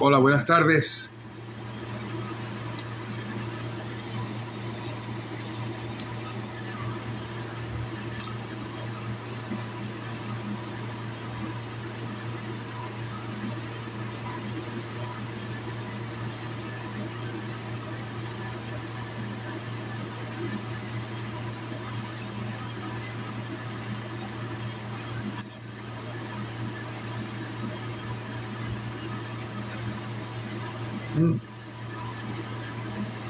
Hola, buenas tardes.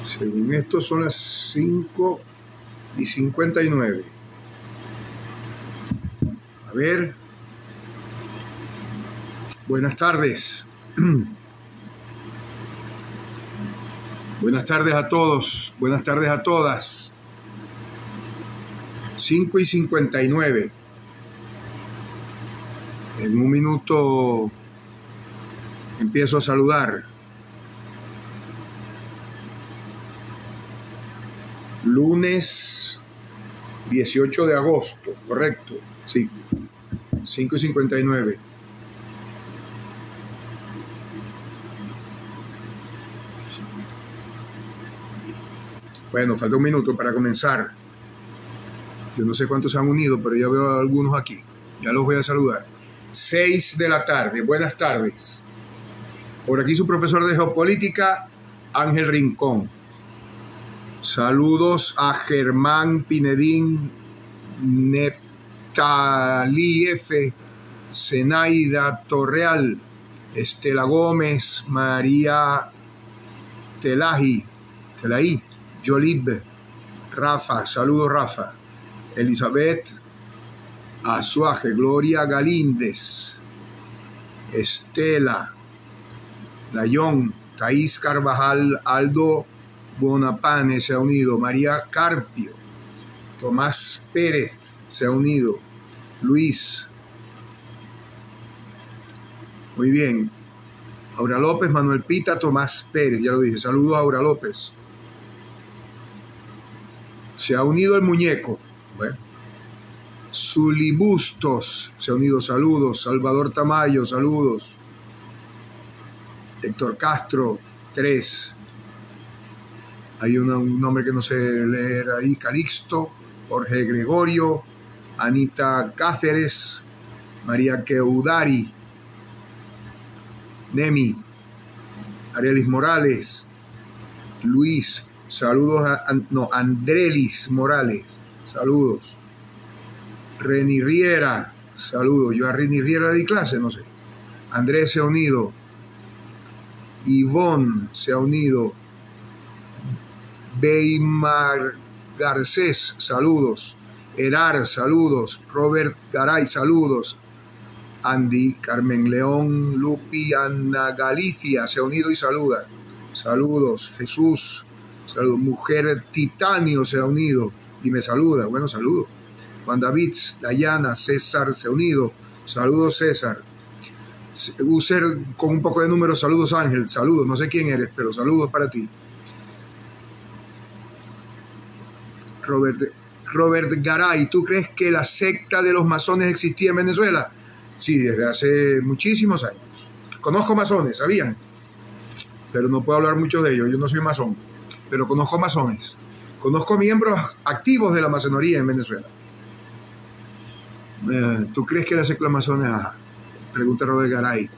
Según esto son las 5:59. A ver. Buenas tardes. Buenas tardes a todos. Buenas tardes a todas. 5:59. En un minuto empiezo a saludar. Lunes 18 de agosto, correcto, sí, 5:59. Bueno, falta un minuto para comenzar. Yo no sé cuántos se han unido, pero ya veo a algunos aquí. Ya los voy a saludar. 6 de la tarde, buenas tardes. Por aquí su profesor de Geopolítica, Ángel Rincón. Saludos a Germán Pinedín, Neptalí F, Zenaida Torreal, Estela Gómez, María Telaí, Yolib, Rafa, saludos Rafa, Elizabeth Azuaje, Gloria Galíndez, Estela, Layón, Thais Carvajal, Aldo Bonapane se ha unido, María Carpio, Tomás Pérez se ha unido, Luis, muy bien, Aura López, Manuel Pita, Tomás Pérez, ya lo dije, saludos a Aura López. Se ha unido el muñeco, bueno. Zulibustos se ha unido, saludos, Salvador Tamayo, saludos, Héctor Castro, 3. Hay un nombre que no sé leer ahí, Calixto, Jorge Gregorio, Anita Cáceres, María Keudari, Nemi, Arelis Morales, Luis, saludos Andrelis Morales, saludos. Reni Riera, saludos. Yo a Reni Riera le di clase, no sé. Andrés se ha unido. Ivonne se ha unido. Beimar Garcés, saludos. Erar, saludos. Robert Garay, saludos. Andy, Carmen León, Lupi, Ana Galicia se ha unido y saluda. Saludos. Jesús, saludos. Mujer Titanio se ha unido y me saluda. Bueno, saludos. Juan David, Dayana, César se ha unido. Saludos, César. User con un poco de números, saludos, Ángel. Saludos, no sé quién eres, pero saludos para ti. Robert Garay, ¿tú crees que la secta de los masones existía en Venezuela? Sí, desde hace muchísimos años. Conozco masones, ¿sabían? Pero no puedo hablar mucho de ellos, yo no soy masón, pero conozco masones. Conozco miembros activos de la masonería en Venezuela. ¿Tú crees que la secta de los masones? Pregunta Robert Garay.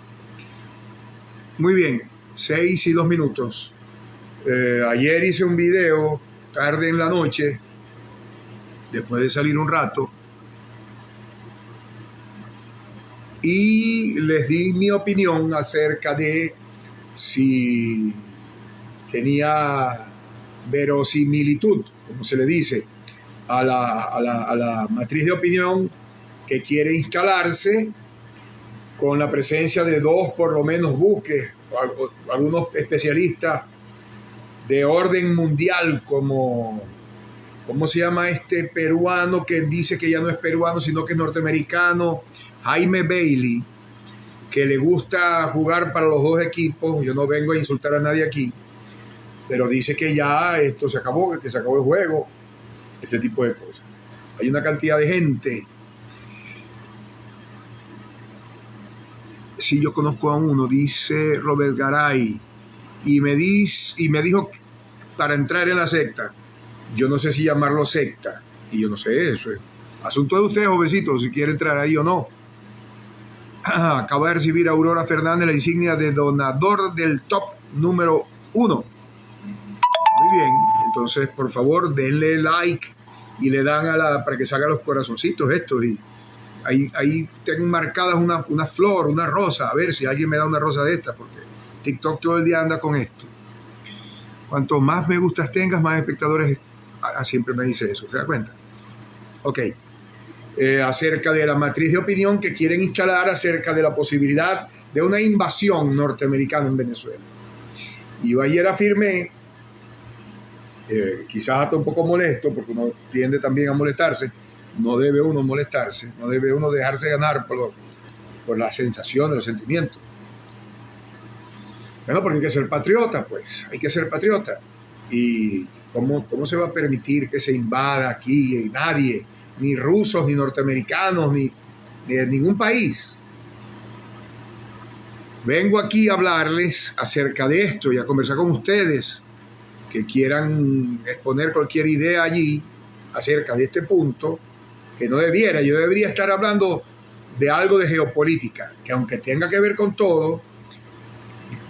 Muy bien, 6:02. Ayer hice un video tarde en la noche, después de salir un rato, y les di mi opinión acerca de si tenía verosimilitud, como se le dice, a la matriz de opinión que quiere instalarse con la presencia de 2 por lo menos buques, algunos especialistas de orden mundial, como ¿cómo se llama este peruano que dice que ya no es peruano sino que es norteamericano? Jaime Bailey, que le gusta jugar para los 2 equipos. Yo no vengo a insultar a nadie aquí, pero dice que ya esto se acabó, que se acabó el juego, ese tipo de cosas. Hay una cantidad de gente si yo conozco a uno, dice Robert Garay, y me dijo para entrar en la secta. Yo no sé si llamarlo secta, y yo no sé eso. Asunto de ustedes, jovencitos, si quiere entrar ahí o no. Acaba de recibir Aurora Fernández la insignia de donador del top número 1. Muy bien, entonces por favor denle like y le dan para que salgan los corazoncitos estos. Y ahí tengo marcadas una flor, una rosa, a ver si alguien me da una rosa de estas, porque TikTok todo el día anda con esto. Cuanto más me gustas tengas, más espectadores. Siempre me dice eso, ¿se da cuenta? Ok. Acerca de la matriz de opinión que quieren instalar acerca de la posibilidad de una invasión norteamericana en Venezuela. Y yo ayer afirmé, quizás hasta un poco molesto, porque uno tiende también a molestarse, no debe uno molestarse, no debe uno dejarse ganar por las sensaciones, los sentimientos. Bueno, porque hay que ser patriota, pues, hay que ser patriota. ¿Y cómo se va a permitir que se invada aquí nadie? Ni rusos, ni norteamericanos, ni de ningún país. Vengo aquí a hablarles acerca de esto y a conversar con ustedes que quieran exponer cualquier idea allí acerca de este punto, que no debiera. Yo debería estar hablando de algo de geopolítica, que aunque tenga que ver con todo,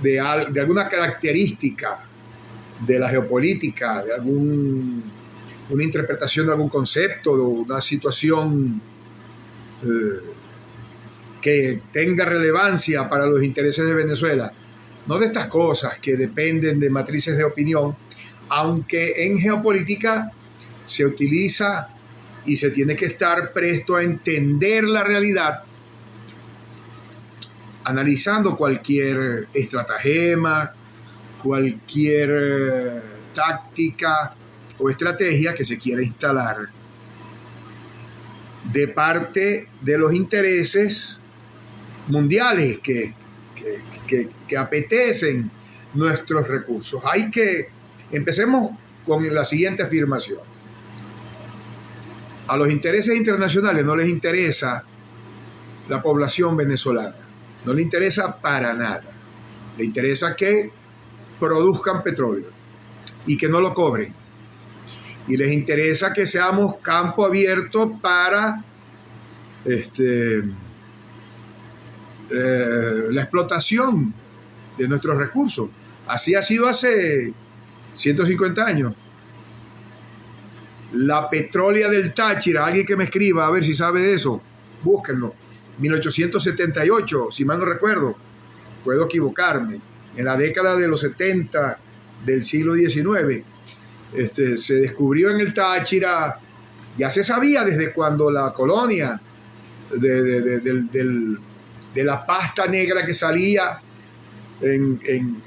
de alguna característica de la geopolítica, de una interpretación de algún concepto, de una situación que tenga relevancia para los intereses de Venezuela. No de estas cosas que dependen de matrices de opinión, aunque en geopolítica se utiliza y se tiene que estar presto a entender la realidad, analizando cualquier estratagema, cualquier táctica o estrategia que se quiera instalar de parte de los intereses mundiales que apetecen nuestros recursos. Empecemos con la siguiente afirmación. A los intereses internacionales no les interesa la población venezolana, no les interesa para nada. Les interesa que produzcan petróleo y que no lo cobren. Y les interesa que seamos campo abierto para la explotación de nuestros recursos. Así ha sido hace 150 años. La petrólea del Táchira, alguien que me escriba a ver si sabe de eso, búsquenlo. 1878, si mal no recuerdo, puedo equivocarme, en la década de los 70 del siglo XIX, se descubrió en el Táchira, ya se sabía desde cuando la colonia de la pasta negra que salía en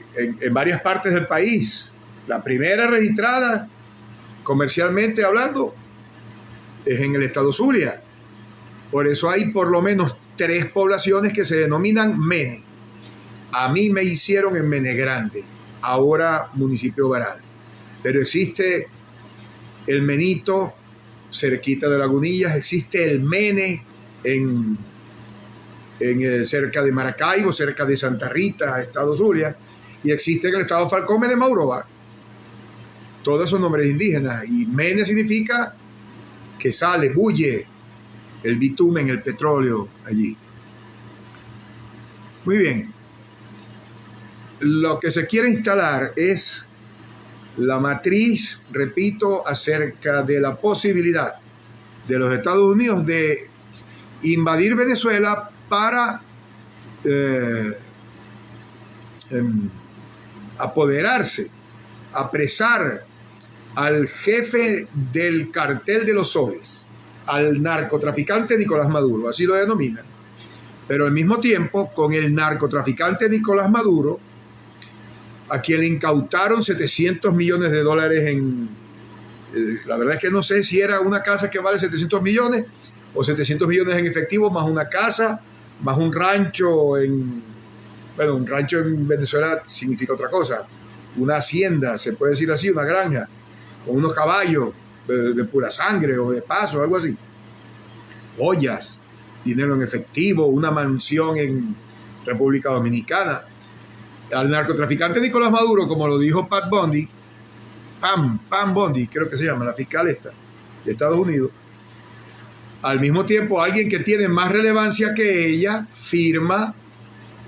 varias partes del país. La primera registrada, comercialmente hablando, es en el estado Zulia. Por eso hay por lo menos 3 poblaciones que se denominan Mene. A mí me hicieron en Mene Grande, ahora municipio Baral. Pero existe el Menito cerquita de Lagunillas, existe el Mene cerca de Maracaibo, cerca de Santa Rita, estado Zulia, y existe en el estado Falcón, Mene Mauroba. Todos son nombres indígenas, y Mene significa que sale, bulle el bitumen, el petróleo allí. Muy bien. Lo que se quiere instalar es la matriz, repito, acerca de la posibilidad de los Estados Unidos de invadir Venezuela para apoderarse, apresar al jefe del cartel de los soles, al narcotraficante Nicolás Maduro, así lo denominan. Pero al mismo tiempo, con el narcotraficante Nicolás Maduro, a quien le incautaron $700 millones la verdad es que no sé si era una casa que vale 700 millones o 700 millones en efectivo, más una casa, más un rancho un rancho en Venezuela significa otra cosa, una hacienda, se puede decir así, una granja, con unos caballos de pura sangre o de paso, algo así. Ollas, dinero en efectivo, una mansión en República Dominicana. Al narcotraficante Nicolás Maduro, como lo dijo Pat Bondi, Pam Bondi, creo que se llama, la fiscal esta, de Estados Unidos, al mismo tiempo alguien que tiene más relevancia que ella firma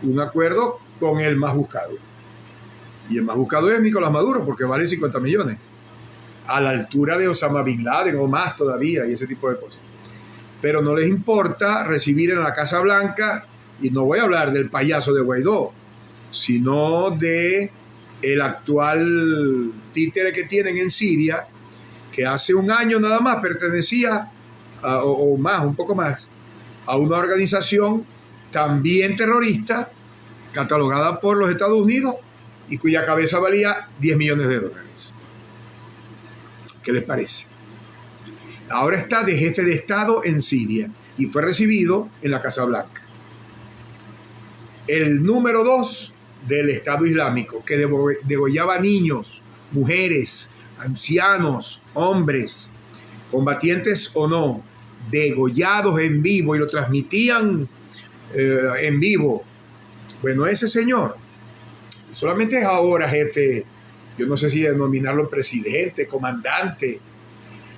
un acuerdo con el más buscado. Y el más buscado es Nicolás Maduro, porque vale 50 millones. A la altura de Osama Bin Laden o más todavía, y ese tipo de cosas. Pero no les importa recibir en la Casa Blanca, y no voy a hablar del payaso de Guaidó, sino de el actual títere que tienen en Siria, que hace un año nada más pertenecía, o más, un poco más, a una organización también terrorista, catalogada por los Estados Unidos, y cuya cabeza valía $10 millones. ¿Qué les parece? Ahora está de jefe de Estado en Siria y fue recibido en la Casa Blanca. El número 2 del Estado Islámico, que degollaba niños, mujeres, ancianos, hombres, combatientes o no, degollados en vivo y lo transmitían en vivo. Bueno, ese señor solamente es ahora jefe, yo no sé si denominarlo presidente, comandante.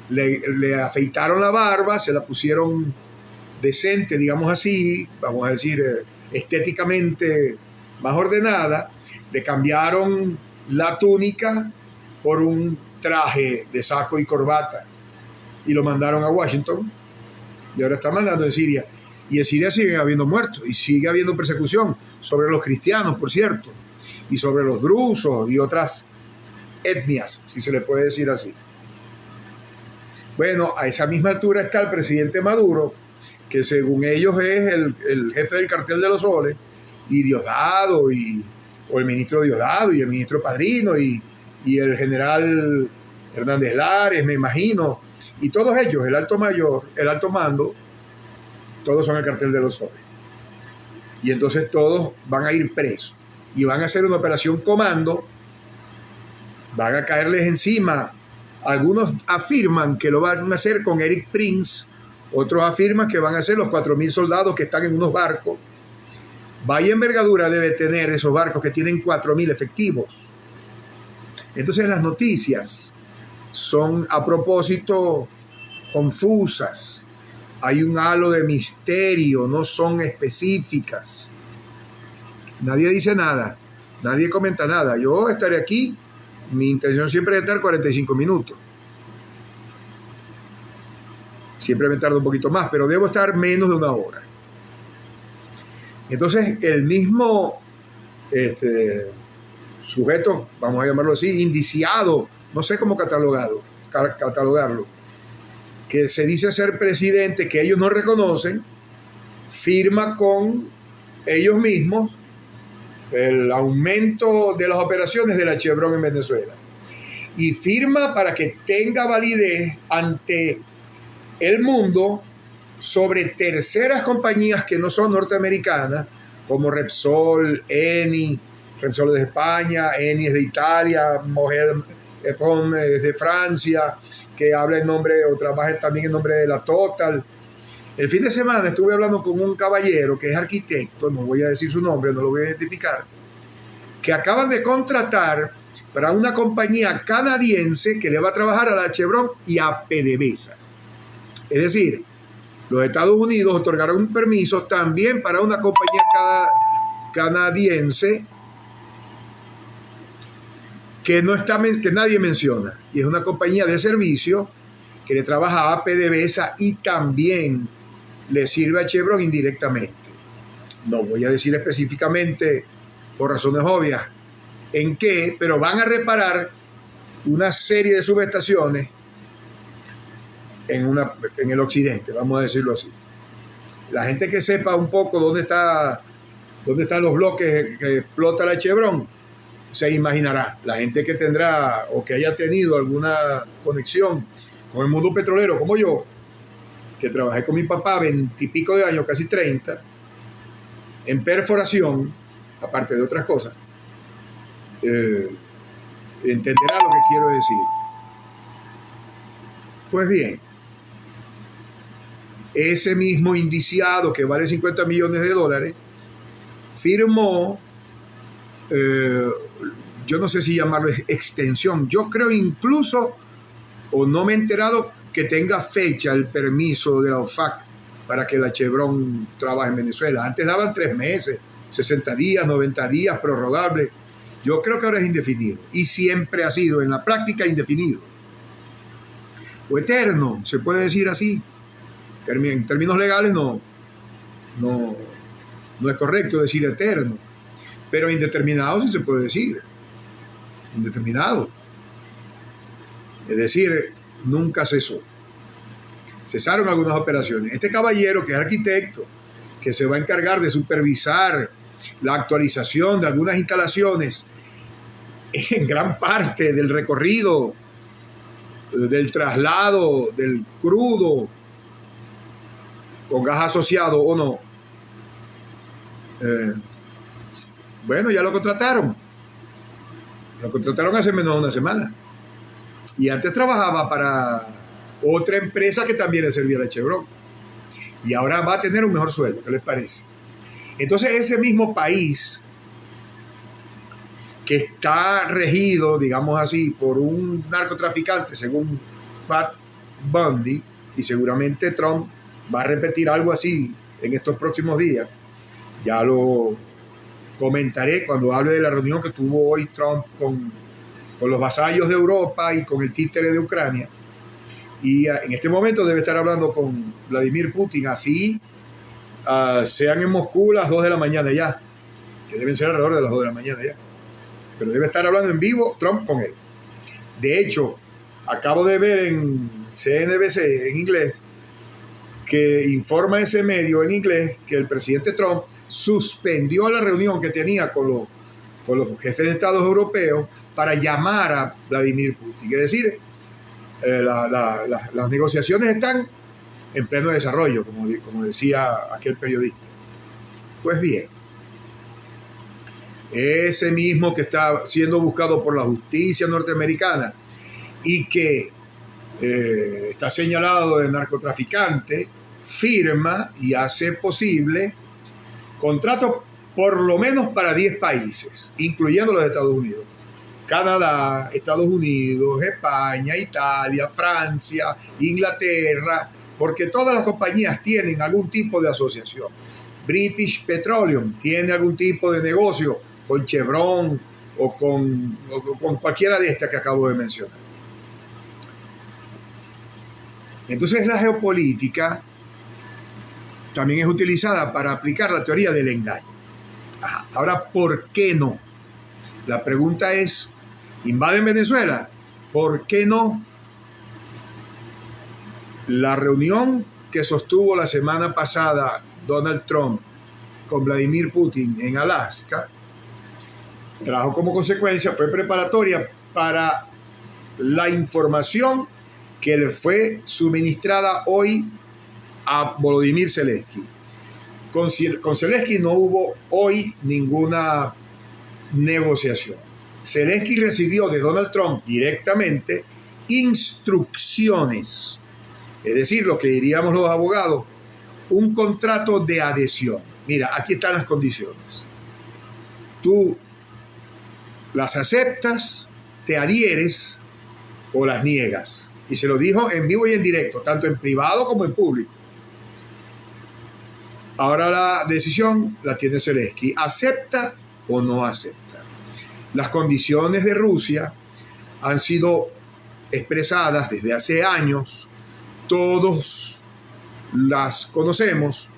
Le afeitaron la barba, se la pusieron decente, digamos así, vamos a decir estéticamente más ordenada, le cambiaron la túnica por un traje de saco y corbata y lo mandaron a Washington y ahora está mandando en Siria. Y en Siria sigue habiendo muertos y sigue habiendo persecución sobre los cristianos, por cierto, y sobre los drusos y otras etnias, si se le puede decir así. Bueno, a esa misma altura está el presidente Maduro, que según ellos es el jefe del cartel de los soles, y Diosdado, o el ministro Diosdado, y el ministro Padrino, y el general Hernández Lares, me imagino, y todos ellos, el alto mando, todos son el cartel de los soles. Y entonces todos van a ir presos, y van a hacer una operación comando, van a caerles encima. Algunos afirman que lo van a hacer con Eric Prince, otros afirman que van a ser los 4.000 soldados que están en unos barcos. Vaya envergadura debe tener esos barcos que tienen 4.000 efectivos. Entonces las noticias son a propósito confusas. Hay un halo de misterio, no son específicas. Nadie dice nada, nadie comenta nada. Yo estaré aquí. Mi intención siempre es estar 45 minutos. Siempre me tardo un poquito más, pero debo estar menos de una hora. Entonces, el mismo sujeto, vamos a llamarlo así, indiciado, no sé cómo catalogarlo, que se dice ser presidente, que ellos no reconocen, firma con ellos mismos el aumento de las operaciones de la Chevron en Venezuela y firma para que tenga validez ante el mundo sobre terceras compañías que no son norteamericanas, como Repsol, Eni. Repsol es de España, Eni es de Italia, Mohel es de Francia, que habla en nombre o trabaja también en nombre de la Total. El fin de semana estuve hablando con un caballero que es arquitecto, no voy a decir su nombre, no lo voy a identificar, que acaban de contratar para una compañía canadiense que le va a trabajar a la Chevron y a PDVSA. Es decir, los Estados Unidos otorgaron un permiso también para una compañía canadiense que nadie menciona, y es una compañía de servicio que le trabaja a PDVSA y también le sirve a Chevron indirectamente. No voy a decir específicamente, por razones obvias, en qué, pero van a reparar una serie de subestaciones en el occidente, vamos a decirlo así. La gente que sepa un poco dónde están los bloques que explota la Chevron, se imaginará. La gente que tendrá o que haya tenido alguna conexión con el mundo petrolero, como yo, que trabajé con mi papá 20 y pico de años, casi 30, en perforación, aparte de otras cosas, entenderá lo que quiero decir. Pues bien, ese mismo indiciado que vale $50 millones firmó, yo no sé si llamarlo extensión, yo creo incluso, o no me he enterado, que tenga fecha el permiso de la OFAC para que la Chevron trabaje en Venezuela. Antes daban 3 meses, 60 días, 90 días, prorrogable. Yo creo que ahora es indefinido, y siempre ha sido en la práctica indefinido. O eterno, se puede decir así. En términos legales no es correcto decir eterno, pero indeterminado sí se puede decir. Indeterminado. Es decir, nunca cesó. Cesaron algunas operaciones. Este caballero, que es arquitecto, que se va a encargar de supervisar la actualización de algunas instalaciones en gran parte del recorrido, del traslado del crudo con gas asociado o no. Bueno, ya lo contrataron. Lo contrataron hace menos de una semana. Y antes trabajaba para otra empresa que también le servía a la Chevron. Y ahora va a tener un mejor sueldo. ¿Qué les parece? Entonces, ese mismo país que está regido, digamos así, por un narcotraficante, según Pat Bundy, y seguramente Trump va a repetir algo así en estos próximos días. Ya lo comentaré cuando hable de la reunión que tuvo hoy Trump con los vasallos de Europa y con el títere de Ucrania. Y en este momento debe estar hablando con Vladimir Putin, así sean en Moscú las 2 de la mañana ya, que deben ser alrededor de las 2 de la mañana ya. Pero debe estar hablando en vivo Trump con él. De hecho, acabo de ver en CNBC, en inglés, que informa ese medio en inglés que el presidente Trump suspendió la reunión que tenía con los jefes de Estados europeos para llamar a Vladimir Putin. Es decir, las negociaciones están en pleno desarrollo, como decía aquel periodista. Pues bien, ese mismo que está siendo buscado por la justicia norteamericana y que está señalado de narcotraficante, firma y hace posible contratos por lo menos para 10 países, incluyendo los Estados Unidos. Canadá, Estados Unidos, España, Italia, Francia, Inglaterra, porque todas las compañías tienen algún tipo de asociación. British Petroleum tiene algún tipo de negocio con Chevron o con cualquiera de estas que acabo de mencionar. Entonces la geopolítica también es utilizada para aplicar la teoría del engaño. Ahora, ¿por qué no? La pregunta es, ¿invaden Venezuela? ¿Por qué no? La reunión que sostuvo la semana pasada Donald Trump con Vladimir Putin en Alaska trajo como consecuencia, fue preparatoria para la información que le fue suministrada hoy a Volodymyr Zelensky. Con Zelensky no hubo hoy ninguna negociación. Zelensky recibió de Donald Trump directamente instrucciones, es decir, lo que diríamos los abogados, un contrato de adhesión. Mira, aquí están las condiciones. Tú las aceptas, te adhieres o las niegas. Y se lo dijo en vivo y en directo, tanto en privado como en público. Ahora la decisión la tiene Zelensky. ¿Acepta o no acepta? Las condiciones de Rusia han sido expresadas desde hace años. Todos las conocemos.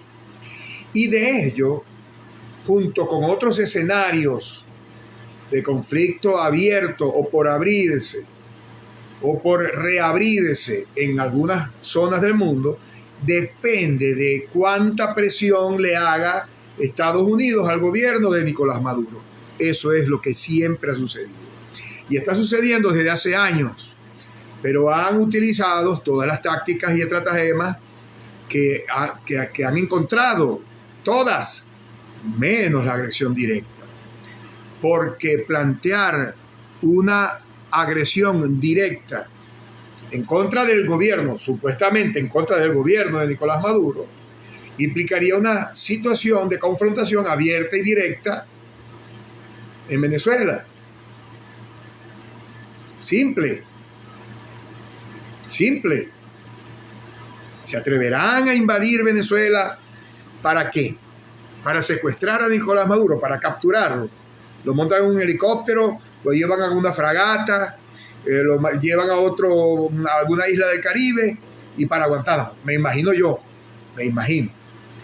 Y de ello, junto con otros escenarios de conflicto abierto o por abrirse o por reabrirse en algunas zonas del mundo, depende de cuánta presión le haga Estados Unidos al gobierno de Nicolás Maduro. Eso es lo que siempre ha sucedido. Y está sucediendo desde hace años, pero han utilizado todas las tácticas y estratagemas que han encontrado, todas, menos la agresión directa. Porque plantear una agresión directa en contra del gobierno, supuestamente en contra del gobierno de Nicolás Maduro, implicaría una situación de confrontación abierta y directa en Venezuela. Simple. ¿Se atreverán a invadir Venezuela? ¿Para qué? Para secuestrar a Nicolás Maduro, para capturarlo. Lo montan en un helicóptero, lo llevan a una fragata, lo llevan a alguna isla del Caribe y para Guantánamo. Me imagino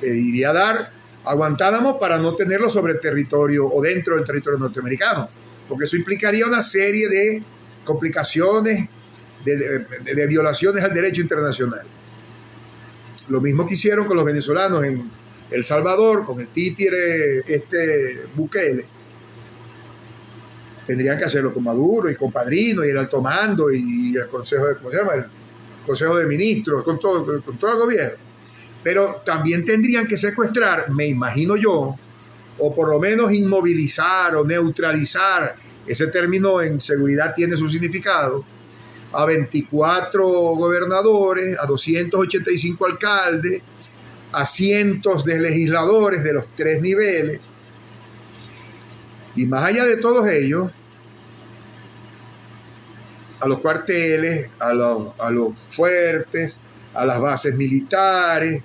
que iría a dar a Guantánamo para no tenerlo sobre el territorio o dentro del territorio norteamericano, porque eso implicaría una serie de complicaciones, de violaciones al derecho internacional. Lo mismo que hicieron con los venezolanos en El Salvador, con el títere Bukele. Tendrían que hacerlo con Maduro y con Padrino y el alto mando y el Consejo de, ¿cómo se llama? El Consejo de Ministros, con todo el gobierno. Pero también tendrían que secuestrar, me imagino yo, o por lo menos inmovilizar o neutralizar, ese término en seguridad tiene su significado, a 24 gobernadores, a 285 alcaldes, a cientos de legisladores de los 3 niveles. Y más allá de todos ellos, a los cuarteles, a los fuertes, a las bases militares.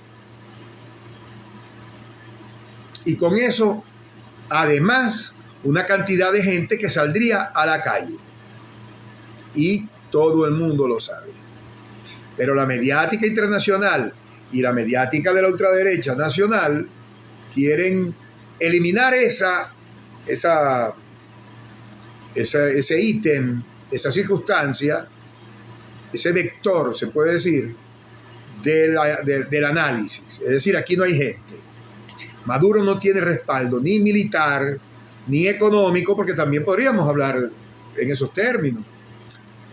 Y con eso, además, una cantidad de gente que saldría a la calle. Y todo el mundo lo sabe. Pero la mediática internacional y la mediática de la ultraderecha nacional quieren eliminar ese ítem, esa circunstancia, ese vector, se puede decir, del análisis. Es decir, aquí no hay gente. Maduro no tiene respaldo ni militar, ni económico, porque también podríamos hablar en esos términos.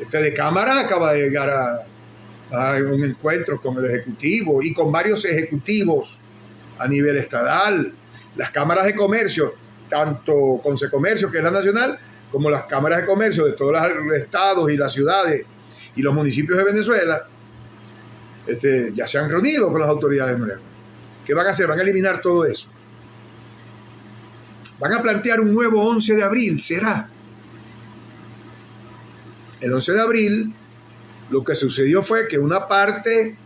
Fede Cámara acaba de llegar a un encuentro con el Ejecutivo y con varios ejecutivos a nivel estatal. Las cámaras de comercio, tanto Consecomercio, que es la nacional, como las cámaras de comercio de todos los estados y las ciudades y los municipios de Venezuela, ya se han reunido con las autoridades nuevas. ¿Qué van a hacer? Van a eliminar todo eso. Van a plantear un nuevo 11 de abril, ¿será? El 11 de abril, lo que sucedió fue que una parte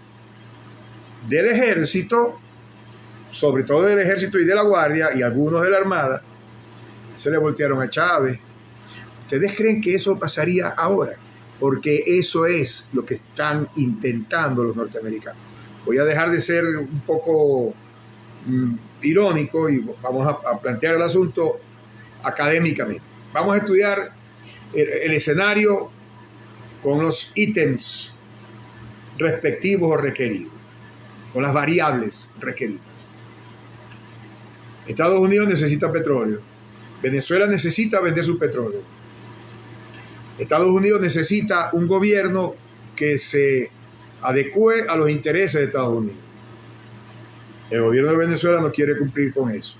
del ejército, sobre todo del ejército y de la guardia, y algunos de la armada, se le voltearon a Chávez. ¿Ustedes creen que eso pasaría ahora? Porque eso es lo que están intentando los norteamericanos. Voy a dejar de ser un poco irónico y vamos a plantear el asunto académicamente. Vamos a estudiar el escenario con los ítems respectivos o requeridos, con las variables requeridas. Estados Unidos necesita petróleo. Venezuela necesita vender su petróleo. Estados Unidos necesita un gobierno que se adecue a los intereses de Estados Unidos. El gobierno de Venezuela no quiere cumplir con eso.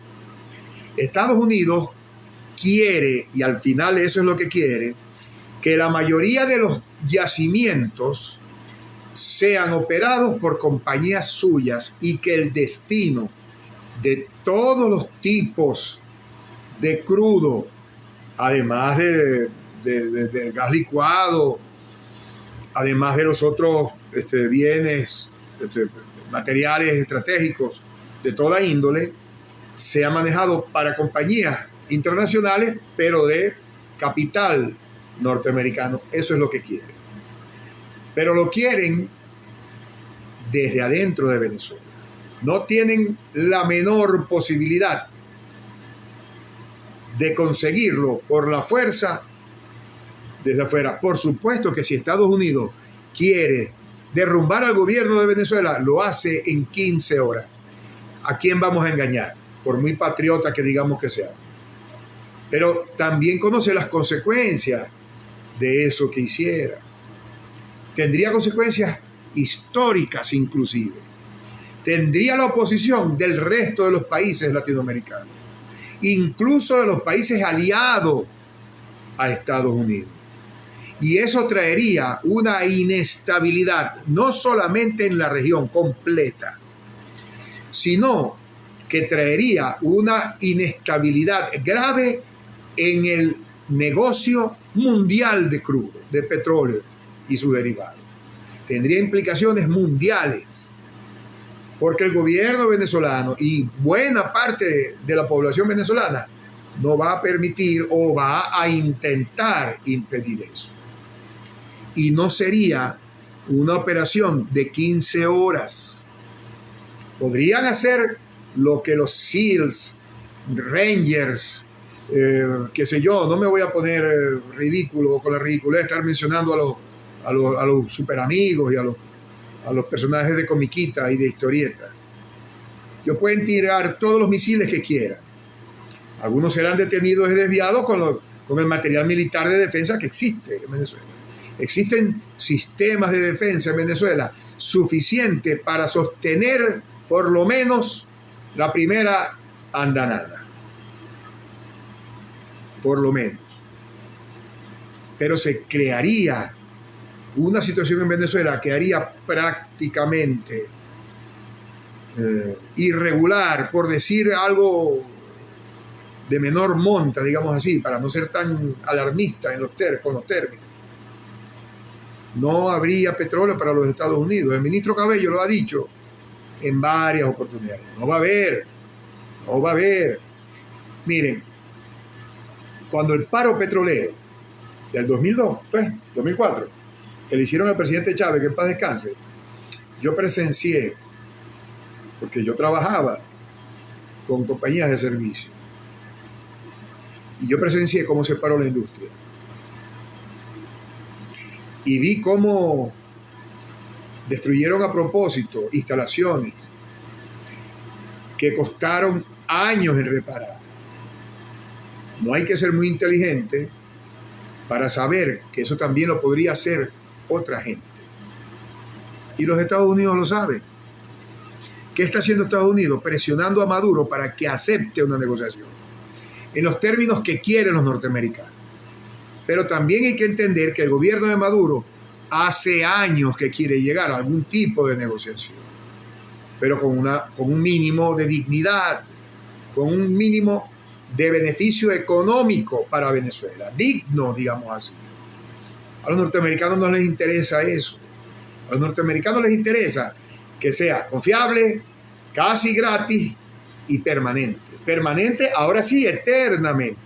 Estados Unidos quiere, y al final eso es lo que quiere, que la mayoría de los yacimientos sean operados por compañías suyas y que el destino de todos los tipos de crudo, además de gas licuado, además de los otros bienes, materiales estratégicos de toda índole, sea manejado para compañías internacionales, pero de capital norteamericano. Eso es lo que quieren. Pero lo quieren desde adentro de Venezuela. No tienen la menor posibilidad de conseguirlo por la fuerza desde afuera. Por supuesto que si Estados Unidos quiere derrumbar al gobierno de Venezuela, lo hace en 15 horas. ¿A quién vamos a engañar? Por muy patriota que digamos que sea. Pero también conoce las consecuencias de eso que hiciera. Tendría consecuencias históricas inclusive. Tendría la oposición del resto de los países latinoamericanos, incluso de los países aliados a Estados Unidos. Y eso traería una inestabilidad, no solamente en la región completa, sino que traería una inestabilidad grave en el negocio mundial de crudo, de petróleo y sus derivados. Tendría implicaciones mundiales, porque el gobierno venezolano y buena parte de la población venezolana no va a permitir o va a intentar impedir eso. Y no sería una operación de 15 horas. Podrían hacer lo que los SEALs, Rangers, qué sé yo, no me voy a poner ridículo con la ridiculez de estar mencionando a los super amigos y a los personajes de comiquita y de historieta. Ellos pueden tirar todos los misiles que quieran. Algunos serán detenidos y desviados con el material militar de defensa que existe en Venezuela. Existen sistemas de defensa en Venezuela suficientes para sostener por lo menos la primera andanada. Por lo menos. Pero se crearía una situación en Venezuela que haría prácticamente irregular, por decir algo de menor monta, digamos así, para no ser tan alarmista con los términos. No habría petróleo para los Estados Unidos. El ministro Cabello lo ha dicho en varias oportunidades. No va a haber. Miren, cuando el paro petrolero del 2004, que le hicieron al presidente Chávez, que en paz descanse, yo presencié, porque yo trabajaba con compañías de servicio, y yo presencié cómo se paró la industria. Y vi cómo destruyeron a propósito instalaciones que costaron años en reparar. No hay que ser muy inteligente para saber que eso también lo podría hacer otra gente. Y los Estados Unidos lo saben. ¿Qué está haciendo Estados Unidos? Presionando a Maduro para que acepte una negociación en los términos que quieren los norteamericanos. Pero también hay que entender que el gobierno de Maduro hace años que quiere llegar a algún tipo de negociación, pero con un mínimo de dignidad, con un mínimo de beneficio económico para Venezuela, digno, digamos así. A los norteamericanos no les interesa eso. A los norteamericanos les interesa que sea confiable, casi gratis y permanente. Permanente, ahora sí, eternamente.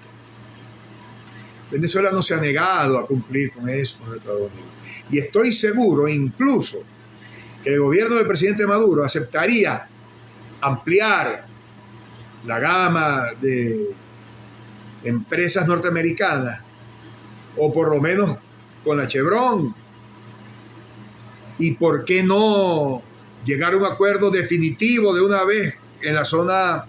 Venezuela no se ha negado a cumplir con eso con Estados Unidos. Y estoy seguro incluso que el gobierno del presidente Maduro aceptaría ampliar la gama de empresas norteamericanas, o por lo menos con la Chevron. Y por qué no llegar a un acuerdo definitivo de una vez en la zona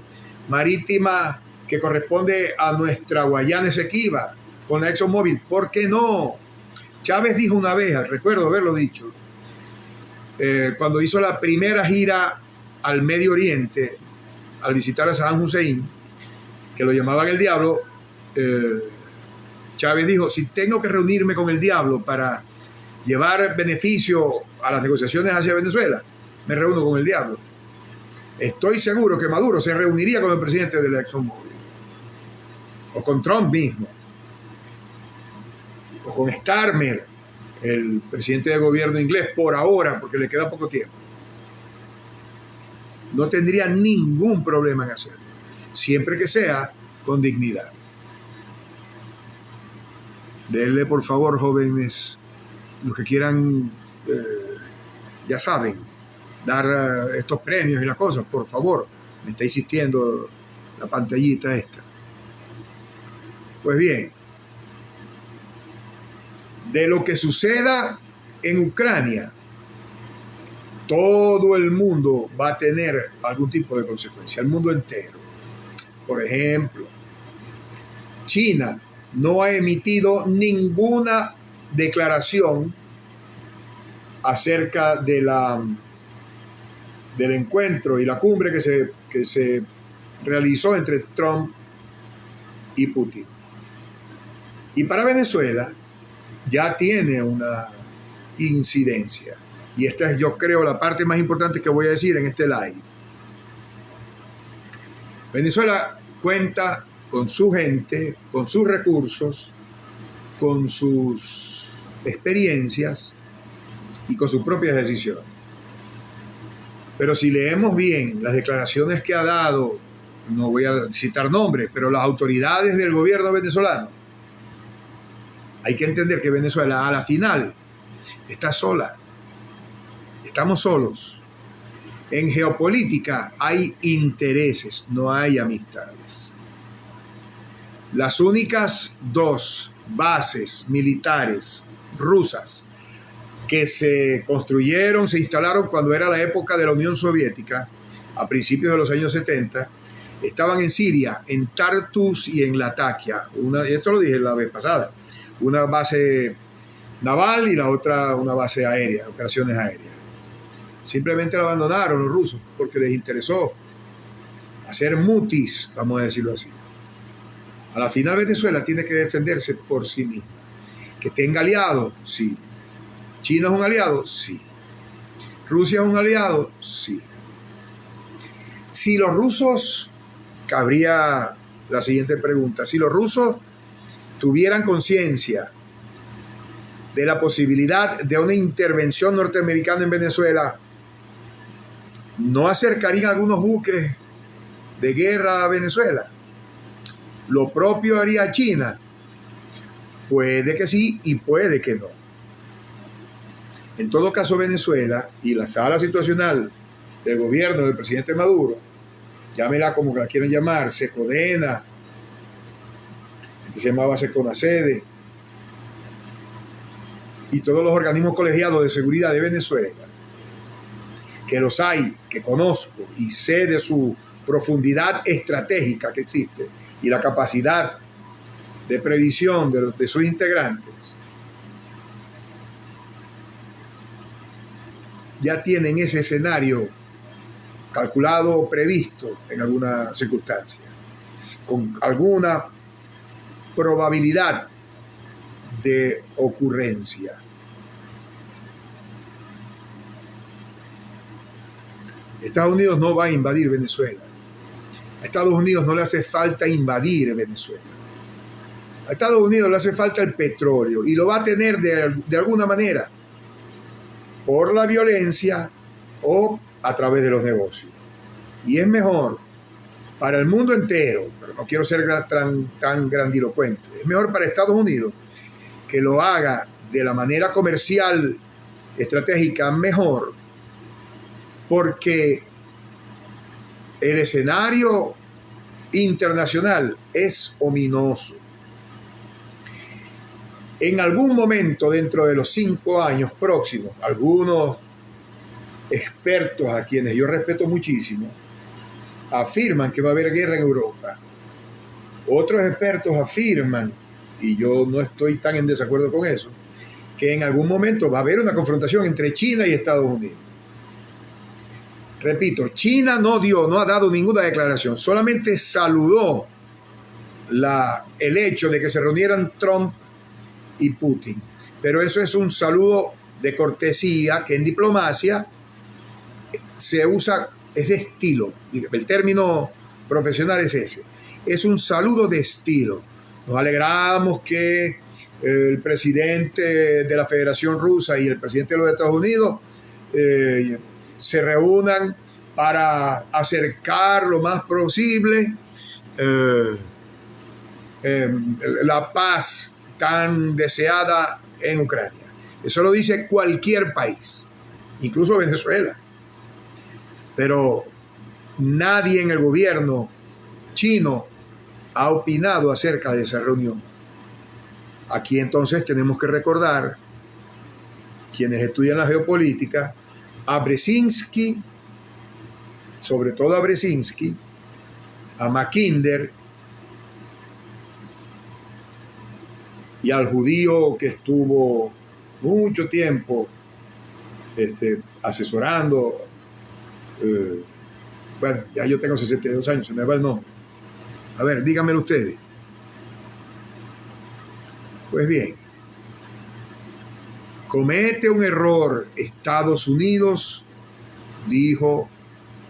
marítima que corresponde a nuestra Guayana Esequiba con la ExxonMobil. ¿Por qué no? Chávez dijo una vez, recuerdo haberlo dicho, cuando hizo la primera gira al Medio Oriente, al visitar a Saddam Hussein, que lo llamaban el diablo, Chávez dijo, si tengo que reunirme con el diablo para llevar beneficio a las negociaciones hacia Venezuela, me reúno con el diablo. Estoy seguro que Maduro se reuniría con el presidente de la ExxonMobil, o con Trump mismo, o con Starmer, el presidente de gobierno inglés, por ahora, porque le queda poco tiempo. No tendría ningún problema en hacerlo, siempre que sea con dignidad. Denle, por favor, jóvenes, los que quieran, ya saben, dar estos premios y las cosas, por favor. Me está insistiendo la pantallita esta. Pues bien, de lo que suceda en Ucrania, todo el mundo va a tener algún tipo de consecuencia, el mundo entero. Por ejemplo, China no ha emitido ninguna declaración acerca de del encuentro y la cumbre que se realizó entre Trump y Putin. Y para Venezuela ya tiene una incidencia. Y esta es, yo creo, la parte más importante que voy a decir en este live. Venezuela cuenta con su gente, con sus recursos, con sus experiencias y con sus propias decisiones. Pero si leemos bien las declaraciones que ha dado, no voy a citar nombres, pero las autoridades del gobierno venezolano, hay que entender que Venezuela a la final está sola. Estamos solos. En geopolítica hay intereses, no hay amistades. Las únicas dos bases militares rusas que se construyeron, se instalaron cuando era la época de la Unión Soviética, a principios de los años 70, estaban en Siria, en Tartus y en Latakia. Esto lo dije la vez pasada. Una base naval y la otra una base aérea, operaciones aéreas. Simplemente la abandonaron los rusos porque les interesó hacer mutis, vamos a decirlo así. A la final Venezuela tiene que defenderse por sí misma. Que tenga aliados, sí. ¿China es un aliado? Sí. ¿Rusia es un aliado? Sí. Si los rusos, cabría la siguiente pregunta, si los rusos tuvieran conciencia de la posibilidad de una intervención norteamericana en Venezuela, ¿no acercarían algunos buques de guerra a Venezuela? ¿Lo propio haría China? Puede que sí y puede que no. En todo caso, Venezuela y la sala situacional del gobierno del presidente Maduro, llámela como la quieran llamar, Secodena, que se llamaba Seconacede, y todos los organismos colegiados de seguridad de Venezuela, que los hay, que conozco y sé de su profundidad estratégica que existe y la capacidad de previsión de sus integrantes, ya tienen ese escenario calculado o previsto en alguna circunstancia, con alguna probabilidad de ocurrencia. Estados Unidos no va a invadir Venezuela. A Estados Unidos no le hace falta invadir Venezuela. A Estados Unidos le hace falta el petróleo y lo va a tener de alguna manera, por la violencia o a través de los negocios. Y es mejor para el mundo entero, pero no quiero ser tan grandilocuente, es mejor para Estados Unidos que lo haga de la manera comercial, estratégica, mejor, porque el escenario internacional es ominoso. En algún momento dentro de los 5 años próximos, algunos expertos a quienes yo respeto muchísimo afirman que va a haber guerra en Europa. Otros expertos afirman, y yo no estoy tan en desacuerdo con eso, que en algún momento va a haber una confrontación entre China y Estados Unidos. Repito, China no ha dado ninguna declaración, solamente saludó el hecho de que se reunieran Trump y Putin. Pero eso es un saludo de cortesía que en diplomacia se usa, es de estilo. El término profesional es ese. Es un saludo de estilo. Nos alegramos que el presidente de la Federación Rusa y el presidente de los Estados Unidos se reúnan para acercar lo más posible la paz tan deseada en Ucrania. Eso lo dice cualquier país, incluso Venezuela. Pero nadie en el gobierno chino ha opinado acerca de esa reunión. Aquí entonces tenemos que recordar, quienes estudian la geopolítica, a Brzezinski, sobre todo a Brzezinski, a Mackinder y al judío que estuvo mucho tiempo asesorando. Bueno, ya yo tengo 62 años, se me va el nombre. A ver, díganmelo ustedes. Pues bien, comete un error Estados Unidos, dijo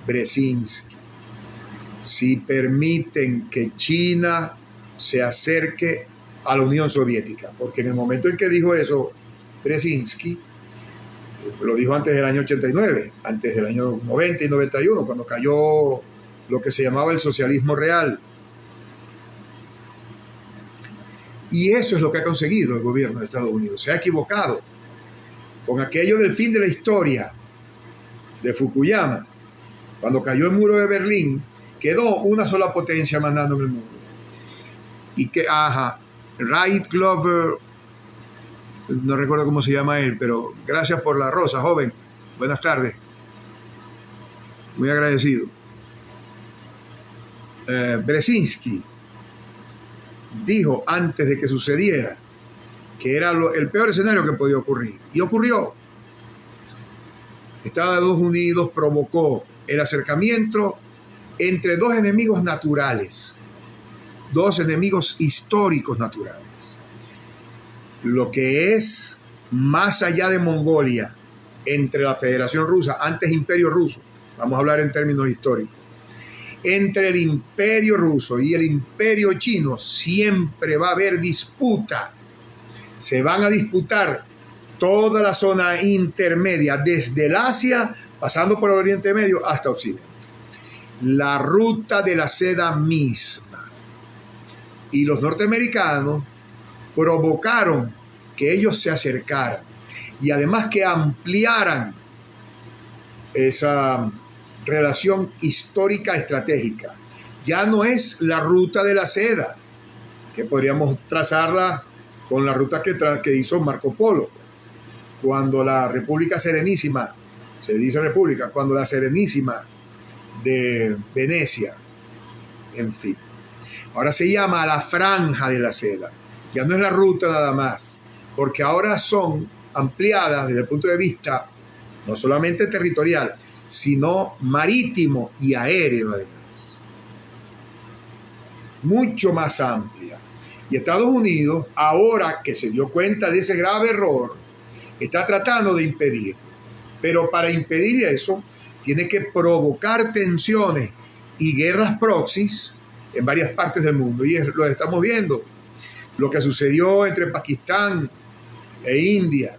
Brzezinski. si permiten que China se acerque a la Unión Soviética. Porque en el momento en que dijo eso Brzezinski, lo dijo antes del año 89, antes del año 90 y 91, cuando cayó lo que se llamaba el socialismo real. Y eso es lo que ha conseguido el gobierno de Estados Unidos. Se ha equivocado con aquello del fin de la historia de Fukuyama. Cuando cayó el muro de Berlín, quedó una sola potencia mandando en el mundo. Y que, Wright Glover, no recuerdo cómo se llama él, pero gracias por la rosa, joven. Buenas tardes. Muy agradecido. Brzezinski dijo antes de que sucediera que era el peor escenario que podía ocurrir. Y ocurrió. Estados Unidos provocó el acercamiento entre dos enemigos naturales, dos enemigos históricos naturales. Lo que es más allá de Mongolia, entre la Federación Rusa, antes Imperio Ruso, vamos a hablar en términos históricos, entre el Imperio Ruso y el Imperio Chino siempre va a haber disputa. Se van a disputar toda la zona intermedia, desde el Asia, pasando por el Oriente Medio hasta Occidente. La ruta de la seda misma. Y los norteamericanos provocaron que ellos se acercaran y además que ampliaran esa relación histórica estratégica. Ya no es la ruta de la seda, que podríamos trazarla con la ruta que hizo Marco Polo. Cuando la República Serenísima, se le dice República, cuando la Serenísima de Venecia, en fin. Ahora se llama la Franja de la Seda. Ya no es la ruta nada más, porque ahora son ampliadas desde el punto de vista no solamente territorial, sino marítimo y aéreo además. Mucho más amplia. Y Estados Unidos, ahora que se dio cuenta de ese grave error, está tratando de impedir. Pero para impedir eso, tiene que provocar tensiones y guerras proxies en varias partes del mundo. Y lo estamos viendo. Lo que sucedió entre Pakistán e India,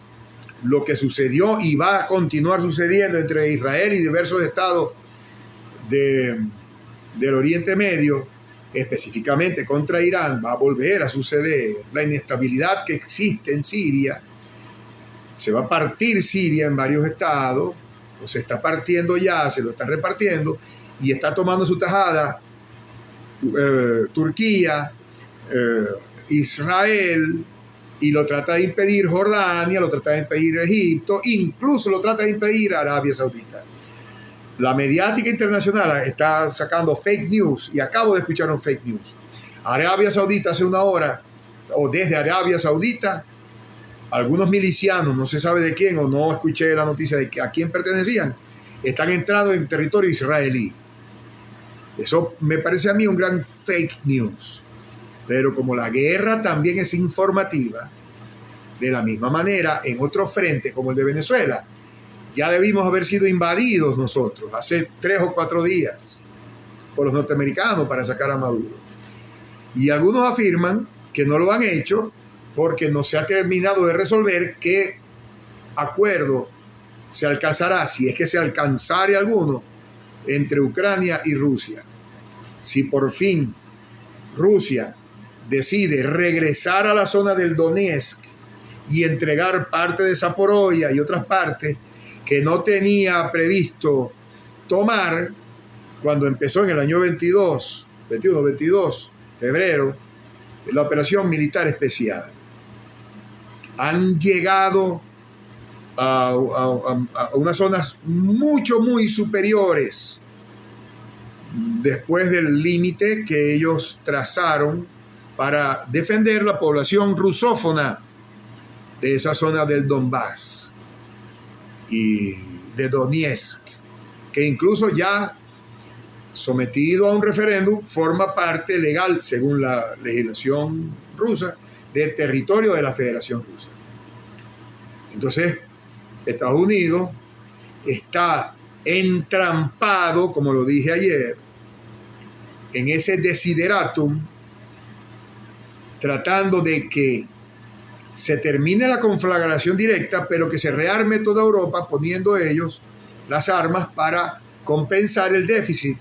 lo que sucedió y va a continuar sucediendo entre Israel y diversos estados del Oriente Medio, específicamente contra Irán, va a volver a suceder. La inestabilidad que existe en Siria, se va a partir Siria en varios estados, o se está partiendo ya, se lo está repartiendo, y está tomando su tajada Turquía, Israel, y lo trata de impedir Jordania, lo trata de impedir Egipto, incluso lo trata de impedir Arabia Saudita. La mediática internacional está sacando fake news, y acabo de escuchar un fake news. Arabia Saudita hace una hora, o desde Arabia Saudita, algunos milicianos, no se sabe de quién, o no escuché la noticia de a quién pertenecían, están entrando en territorio israelí. Eso me parece a mí un gran fake news. Pero como la guerra también es informativa, de la misma manera, en otro frente como el de Venezuela, ya debimos haber sido invadidos nosotros hace 3 o 4 días por los norteamericanos para sacar a Maduro. Y algunos afirman que no lo han hecho porque no se ha terminado de resolver qué acuerdo se alcanzará, si es que se alcanzare alguno, entre Ucrania y Rusia. Si por fin Rusia decide regresar a la zona del Donetsk y entregar parte de Zaporozhia y otras partes que no tenía previsto tomar cuando empezó en el año 22, febrero, la operación militar especial. Han llegado a unas zonas muy superiores después del límite que ellos trazaron para defender la población rusófona de esa zona del Donbass y de Donetsk, que incluso ya sometido a un referéndum forma parte legal, según la legislación rusa, del territorio de la Federación Rusa. Entonces, Estados Unidos está entrampado, como lo dije ayer, en ese desideratum, tratando de que se termine la conflagración directa, pero que se rearme toda Europa poniendo ellos las armas para compensar el déficit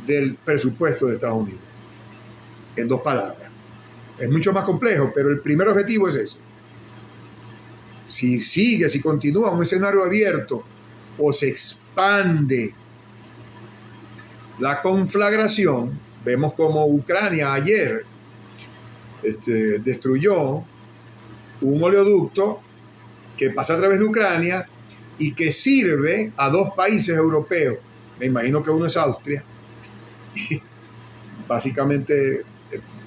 del presupuesto de Estados Unidos. En dos palabras. Es mucho más complejo, pero el primer objetivo es ese. Si continúa un escenario abierto o se expande la conflagración, vemos como Ucrania ayer destruyó un oleoducto que pasa a través de Ucrania y que sirve a dos países europeos. Me imagino que uno es Austria. Y básicamente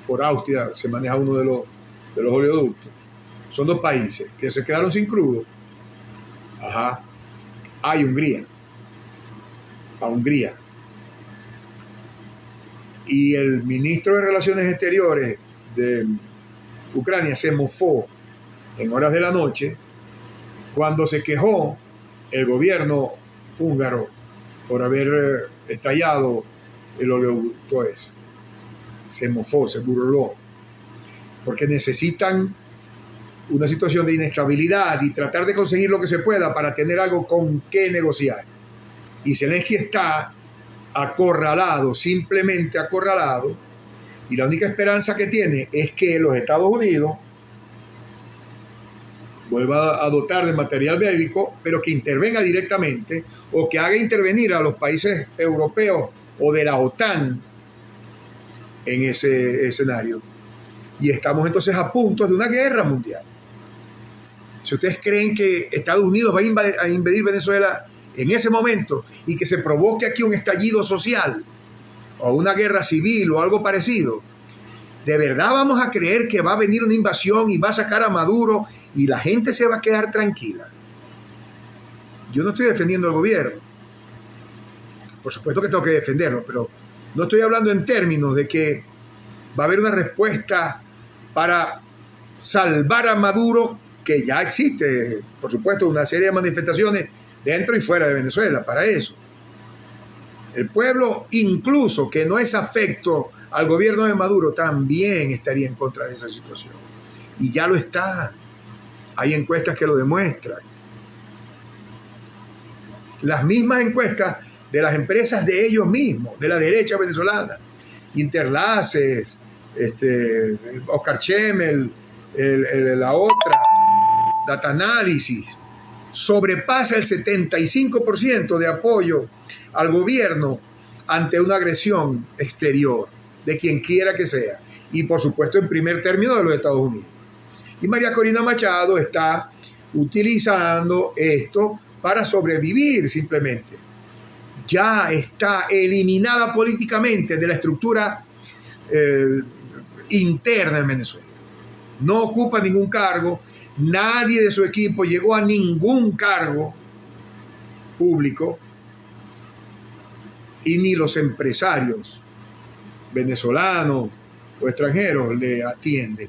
por Austria se maneja uno de los oleoductos. Son dos países que se quedaron sin crudo. Ajá. Hay Hungría. A Hungría. Y el ministro de Relaciones Exteriores de Ucrania se mofó en horas de la noche cuando se quejó el gobierno húngaro por haber estallado el oleoducto ese. Se mofó, se burló, porque necesitan una situación de inestabilidad y tratar de conseguir lo que se pueda para tener algo con qué negociar. Y Zelensky está acorralado, simplemente acorralado, y la única esperanza que tiene es que los Estados Unidos vuelva a dotar de material bélico, pero que intervenga directamente o que haga intervenir a los países europeos o de la OTAN en ese escenario. Y estamos entonces a punto de una guerra mundial. Si ustedes creen que Estados Unidos va a invadir Venezuela en ese momento y que se provoque aquí un estallido social o una guerra civil o algo parecido, ¿de verdad vamos a creer que va a venir una invasión y va a sacar a Maduro y la gente se va a quedar tranquila? Yo no estoy defendiendo al gobierno. Por supuesto que tengo que defenderlo, pero no estoy hablando en términos de que va a haber una respuesta para salvar a Maduro, que ya existe, por supuesto, una serie de manifestaciones dentro y fuera de Venezuela para eso. El pueblo, incluso que no es afecto al gobierno de Maduro, también estaría en contra de esa situación. Y ya lo está. Hay encuestas que lo demuestran. Las mismas encuestas de las empresas de ellos mismos, de la derecha venezolana. Interlaces, Oscar Chemel, la otra, Data Analysis, sobrepasa el 75% de apoyo al gobierno ante una agresión exterior, de quien quiera que sea. Y por supuesto en primer término de los Estados Unidos. Y María Corina Machado está utilizando esto para sobrevivir simplemente. Ya está eliminada políticamente de la estructura interna en Venezuela. No ocupa ningún cargo, nadie de su equipo llegó a ningún cargo público y ni los empresarios venezolanos o extranjeros le atienden.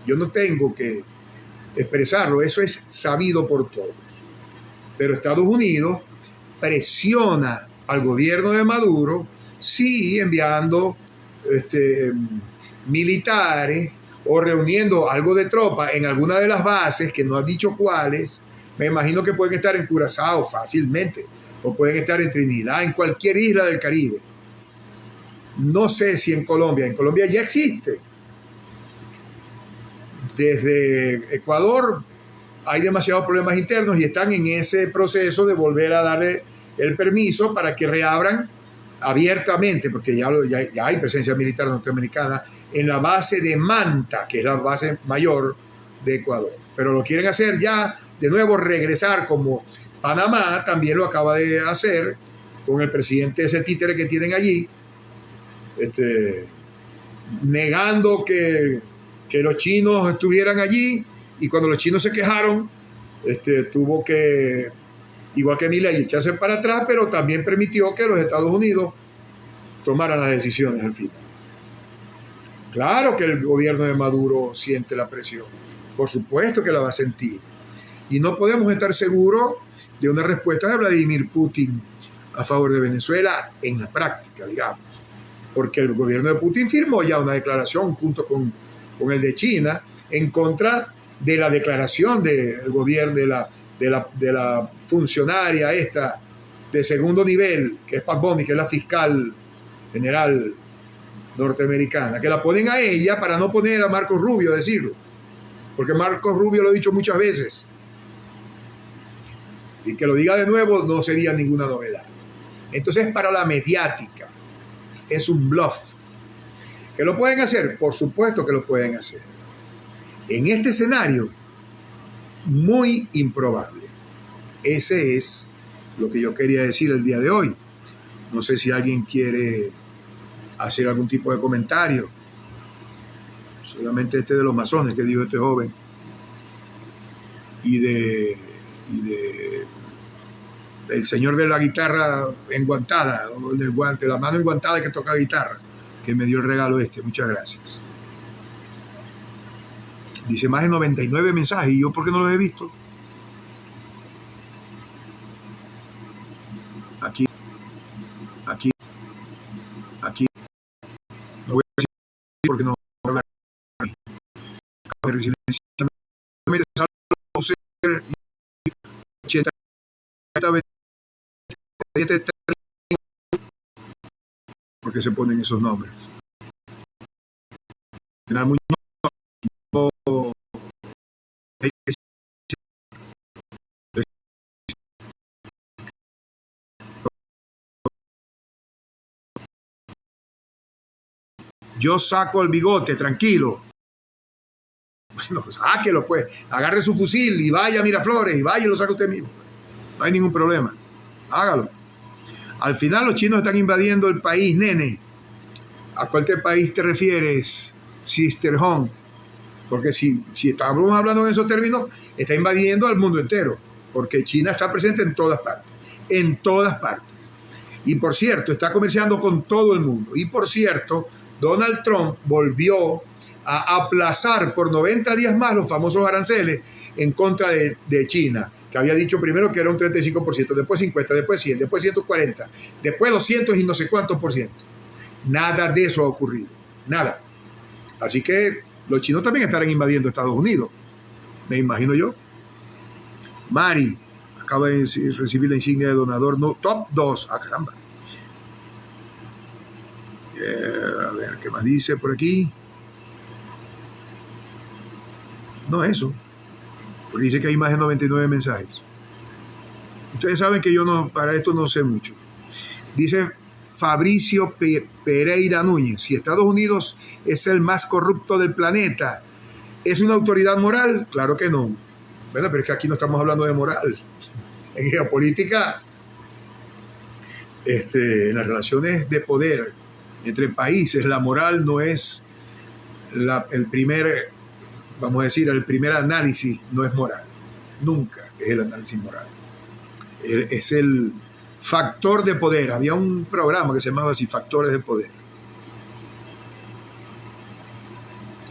Yo no tengo que expresarlo, eso es sabido por todos. Pero Estados Unidos presiona al gobierno de Maduro, sí, enviando militares o reuniendo algo de tropa en alguna de las bases, que no ha dicho cuáles. Me imagino que pueden estar en Curazao fácilmente, o pueden estar en Trinidad, en cualquier isla del Caribe. No sé si en Colombia ya existe. Desde Ecuador hay demasiados problemas internos y están en ese proceso de volver a darle el permiso para que reabran abiertamente, porque ya hay presencia militar norteamericana en la base de Manta, que es la base mayor de Ecuador. Pero lo quieren hacer ya, de nuevo regresar, como Panamá también lo acaba de hacer con el presidente, ese títere que tienen allí, negando que los chinos estuvieran allí, y cuando los chinos se quejaron, tuvo que, igual que Milei, echarse para atrás, pero también permitió que los Estados Unidos tomaran las decisiones al final. Claro que el gobierno de Maduro siente la presión, por supuesto que la va a sentir, y no podemos estar seguros de una respuesta de Vladimir Putin a favor de Venezuela en la práctica, digamos. porque el gobierno de Putin firmó ya una declaración junto con el de China en contra de la declaración del gobierno de la funcionaria esta de segundo nivel, que es Pat Bondi, que es la fiscal general norteamericana, que la ponen a ella para no poner a Marco Rubio a decirlo, porque Marco Rubio lo ha dicho muchas veces, y que lo diga de nuevo no sería ninguna novedad. Entonces, para la mediática es un bluff. ¿Que lo pueden hacer? Por supuesto que lo pueden hacer. En este escenario, muy improbable. Ese es lo que yo quería decir el día de hoy. No sé si alguien quiere hacer algún tipo de comentario. Solamente este de los masones que dijo este joven. Y del señor de la guitarra enguantada, o del guante, la mano enguantada que toca guitarra, que me dio el regalo este. Muchas gracias. Dice más de 99 mensajes. ¿Y yo por qué no los he visto? Aquí. No voy a decir porque no voy a hablar. Porque se ponen esos nombres. Yo saco el bigote, tranquilo. Bueno, sáquelo pues, agarre su fusil y vaya a Miraflores y vaya y lo saca usted mismo. No hay ningún problema, hágalo. Al final los chinos están invadiendo el país, nene. ¿A cuál país te refieres, Sister Home? Porque si estamos hablando en esos términos, está invadiendo al mundo entero, porque China está presente en todas partes, en todas partes. Y por cierto, está comerciando con todo el mundo. Y por cierto, Donald Trump volvió a aplazar por 90 días más los famosos aranceles en contra de China, que había dicho primero que era un 35%, después 50%, después 100%, después 140%, después 200 y no sé cuántos por ciento. Nada de eso ha ocurrido, nada. Así que los chinos también estarán invadiendo Estados Unidos, me imagino yo. Mari acaba de recibir la insignia de donador top 2. Ah, caramba. A ver, ¿qué más dice por aquí? No, eso. Porque dice que hay más de 99 mensajes. Ustedes saben que yo para esto no sé mucho. Dice Fabricio Pereira Núñez: si Estados Unidos es el más corrupto del planeta, ¿es una autoridad moral? Claro que no. Bueno, pero es que aquí no estamos hablando de moral. En geopolítica, en las relaciones de poder entre países, la moral no es el primer análisis, no es moral. Nunca es el análisis moral. Es el factor de poder. Había un programa que se llamaba así, Factores de Poder.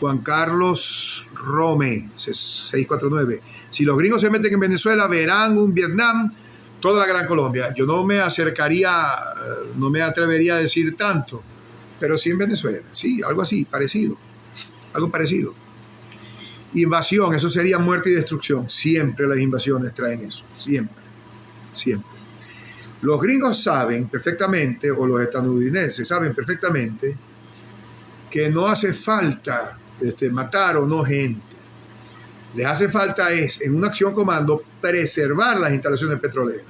Juan Carlos Rome, 649. Si los gringos se meten en Venezuela, verán un Vietnam, toda la Gran Colombia. Yo no me atrevería a decir tanto, pero sí en Venezuela, sí, algo así, parecido, algo parecido. Invasión, eso sería muerte y destrucción. Siempre las invasiones traen eso, siempre, siempre. Los gringos saben perfectamente, o los estadounidenses saben perfectamente, que no hace falta matar o no gente. Les hace falta en una acción comando, preservar las instalaciones petroleras.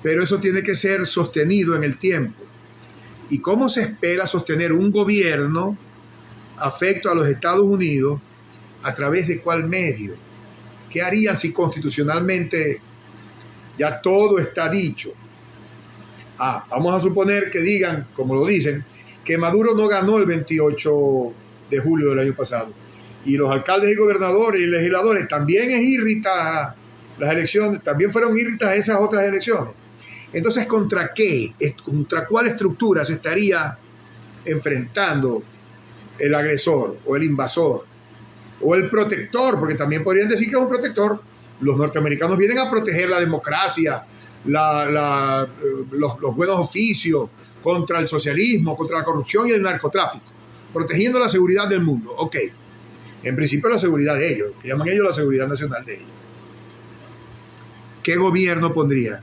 Pero eso tiene que ser sostenido en el tiempo. ¿Y cómo se espera sostener un gobierno afecto a los Estados Unidos? ¿A través de cuál medio? ¿Qué harían si constitucionalmente ya todo está dicho? Vamos a suponer que digan, como lo dicen, que Maduro no ganó el 28 de julio del año pasado. Y los alcaldes y gobernadores y legisladores también es irrita las elecciones, también fueron irritas esas otras elecciones. Entonces, ¿contra qué? ¿Contra cuál estructura se estaría enfrentando el agresor o el invasor o el protector? Porque también podrían decir que es un protector. Los norteamericanos vienen a proteger la democracia, los buenos oficios, contra el socialismo, contra la corrupción y el narcotráfico, protegiendo la seguridad del mundo. Ok, en principio la seguridad de ellos, que llaman ellos la seguridad nacional de ellos. ¿Qué gobierno pondría?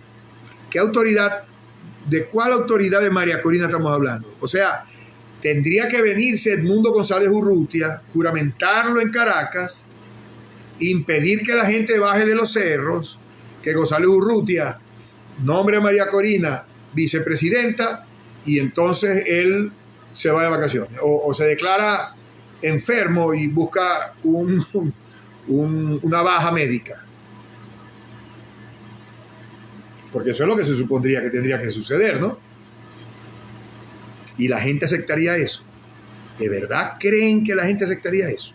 ¿Qué autoridad? ¿De cuál autoridad de María Corina estamos hablando? O sea, tendría que venirse Edmundo González Urrutia, juramentarlo en Caracas, impedir que la gente baje de los cerros, que González Urrutia nombre a María Corina vicepresidenta y entonces él se va de vacaciones o se declara enfermo y busca una baja médica. Porque eso es lo que se supondría que tendría que suceder, ¿no? Y la gente aceptaría eso. ¿De verdad creen que la gente aceptaría eso?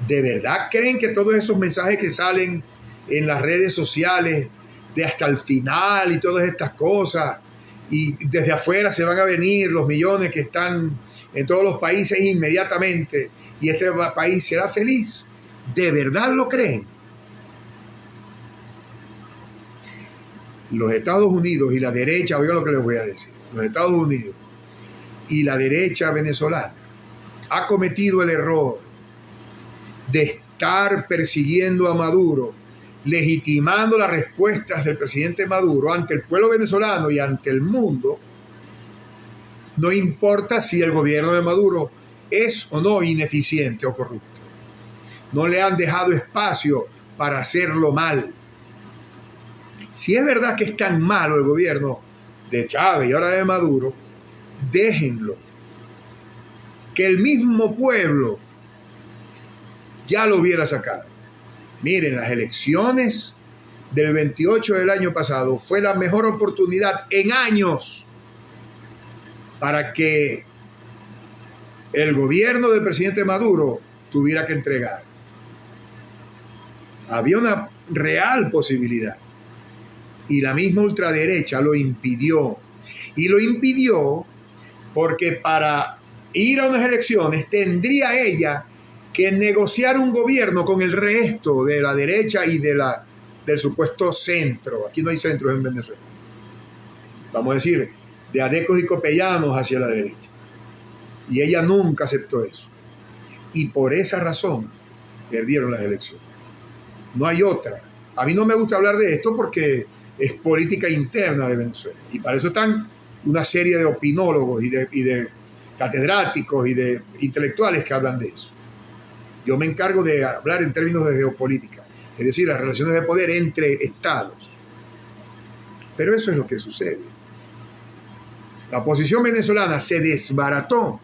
¿De verdad creen que todos esos mensajes que salen en las redes sociales de hasta el final y todas estas cosas, y desde afuera se van a venir los millones que están en todos los países inmediatamente y este país será feliz? ¿De verdad lo creen? Los Estados Unidos y la derecha, oigan lo que les voy a decir, los Estados Unidos y la derecha venezolana ha cometido el error de estar persiguiendo a Maduro, legitimando las respuestas del presidente Maduro ante el pueblo venezolano y ante el mundo, no importa si el gobierno de Maduro es o no ineficiente o corrupto. No le han dejado espacio para hacerlo mal. Si es verdad que es tan malo el gobierno de Chávez y ahora de Maduro, déjenlo. Que el mismo pueblo ya lo hubiera sacado. Miren, las elecciones del 28 del año pasado fue la mejor oportunidad en años para que el gobierno del presidente Maduro tuviera que entregar. Había una real posibilidad y la misma ultraderecha lo impidió. Y lo impidió porque para ir a unas elecciones tendría ella que negociar un gobierno con el resto de la derecha y del supuesto centro. Aquí no hay centros en Venezuela. Vamos a decir, de adecos y copellanos hacia la derecha. Y ella nunca aceptó eso. Y por esa razón perdieron las elecciones. No hay otra. A mí no me gusta hablar de esto porque es política interna de Venezuela. Y para eso están una serie de opinólogos y de catedráticos y de intelectuales que hablan de eso. Yo me encargo de hablar en términos de geopolítica, es decir, las relaciones de poder entre estados. Pero eso es lo que sucede. La oposición venezolana se desbarató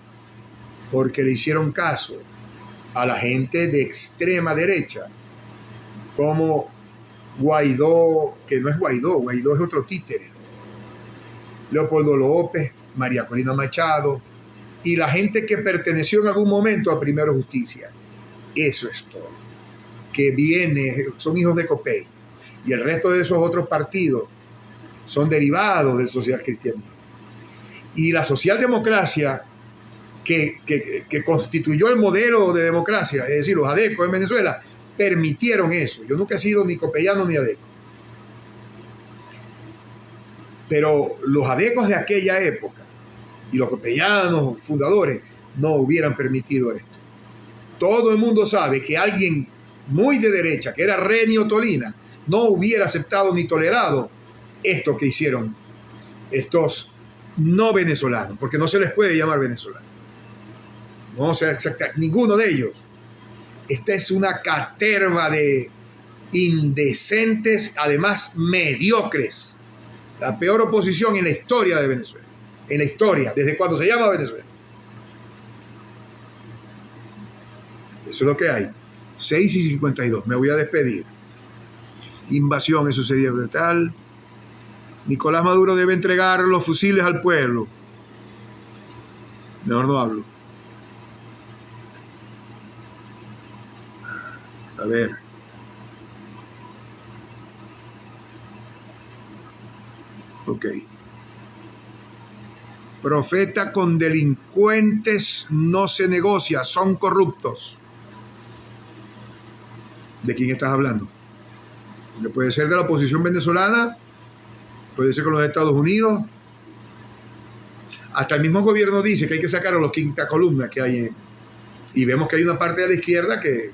porque le hicieron caso a la gente de extrema derecha, como Guaidó, que no es Guaidó, Guaidó es otro títere, Leopoldo López, María Corina Machado, y la gente que perteneció en algún momento a Primero Justicia. Eso es todo. Que viene, son hijos de Copey. Y el resto de esos otros partidos son derivados del socialcristianismo. Y la socialdemocracia que constituyó el modelo de democracia, es decir, los adecos en Venezuela, permitieron eso. Yo nunca he sido ni copeyano ni adeco. Pero los adecos de aquella época y los copellanos fundadores no hubieran permitido esto. Todo el mundo sabe que alguien muy de derecha, que era Renio Tolina, no hubiera aceptado ni tolerado esto que hicieron estos no venezolanos, porque no se les puede llamar venezolanos. No, o sea, ninguno de ellos. Esta es una caterva de indecentes, además mediocres. La peor oposición en la historia de Venezuela. En la historia, desde cuando se llama Venezuela. Eso es lo que hay. 6:52. Me voy a despedir. Invasión, eso sería brutal. Nicolás Maduro debe entregar los fusiles al pueblo. Mejor no hablo. A ver. Ok. Profeta con delincuentes no se negocia, son corruptos. ¿De quién estás hablando? Porque puede ser de la oposición venezolana puede ser con los Estados Unidos. Hasta el mismo gobierno dice que hay que sacar a los quinta columna que hay. Y vemos que hay una parte de la izquierda que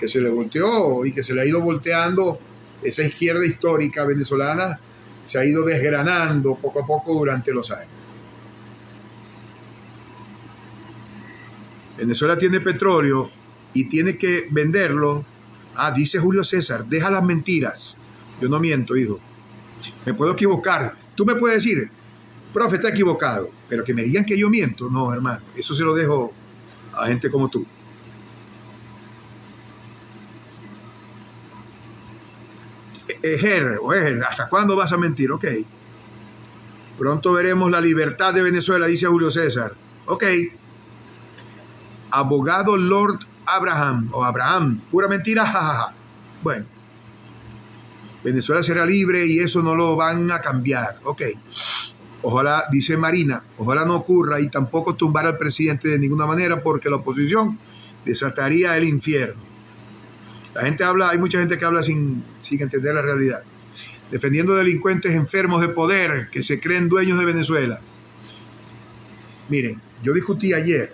se le volteó y que se le ha ido volteando. Esa izquierda histórica venezolana se ha ido desgranando poco a poco durante los años. Venezuela tiene petróleo y tiene que venderlo. Dice Julio César, deja las mentiras. Yo no miento, hijo. Me puedo equivocar. Tú me puedes decir, profe, está equivocado. Pero que me digan que yo miento, no, hermano. Eso se lo dejo a gente como tú. ¿Hasta cuándo vas a mentir? Ok. Pronto veremos la libertad de Venezuela, dice Julio César. Ok. Abogado Lord Abraham, pura mentira, jajaja. Bueno, Venezuela será libre y eso no lo van a cambiar. Ok. Ojalá, dice Marina, ojalá no ocurra y tampoco tumbar al presidente de ninguna manera porque la oposición desataría el infierno. La gente habla, hay mucha gente que habla sin entender la realidad. Defendiendo delincuentes enfermos de poder que se creen dueños de Venezuela. Miren, yo discutí ayer